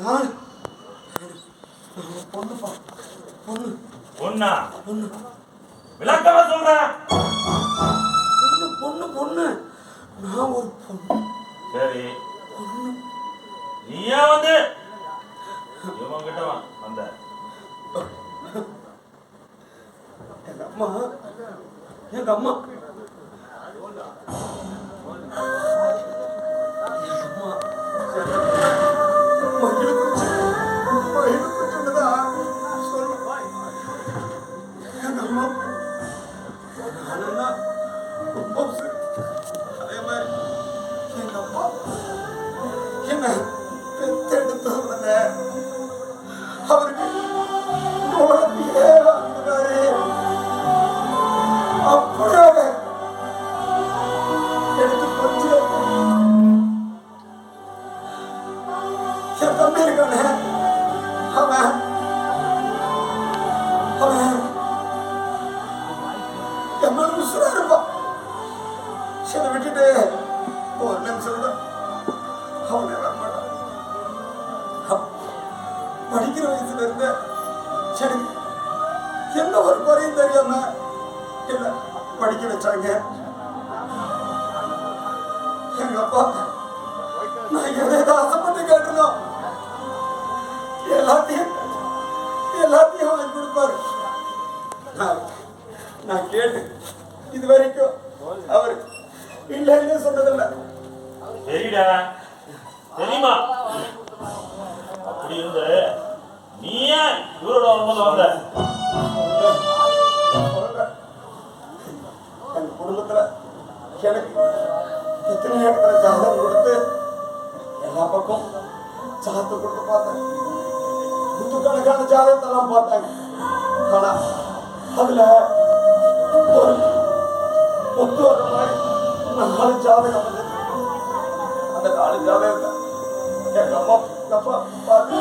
நான் பொண்ணுப்பா பொண்ணு. பொண்ணா? பொண்ணு. விளக்கமா சொல்றேன். பொண்ணு பொண்ணு பொண்ணு. நான் ஒரு பொண்ணு. சரி. பொண்ணு. நீயா வந்து இவன் கிட்ட வந்த? எங்க அம்மா எங்க அம்மா அவருக்கு உலகத்தையே வாழ்ந்தாரு. அப்படியே எடுத்து போச்சு. என் தம்பி இருக்கானே அவன் அவன் என் மேல உசுரா இருப்பான். என்னை விட்டுட்டு ஒரு நிமிஷம் தான் அவனே வரமாட்டான். படிக்கிற வயசுல இருந்த எனக்கு எந்த ஒரு குறையும் தெரியாம என்ன படிக்க வச்சாங்க. எங்க அப்பா நான் எதாவது ஆசைப்பட்டு கேட்டணும் எல்லாத்தையும் வாங்கி கொடுப்பாரு. நான் கேட்டு இது வரைக்கும் அவரு இல்லைன்னு சொன்னதில்லை. சரிடா, தெரியுமா? அப்படி இருந்து நீ ஏன் இவரோட வரும்போது வந்த? எங்க குடும்பத்துல எனக்கு எத்தனை இடத்துல ஜாதகம் கொடுத்து எல்லா பக்கம் ஜாதகத்தை கொடுத்து பார்த்தேன். நூற்றுக்கணக்கான ஜாதகத்தை எல்லாம் பார்த்தாங்க. ஆனா அதுல ஒரு ஒத்து வர மாதிரி 4 ஜாதகம் வந்தது. அந்த 4 ஜாதகத்தை எங்க அம்மா அப்பா பார்த்து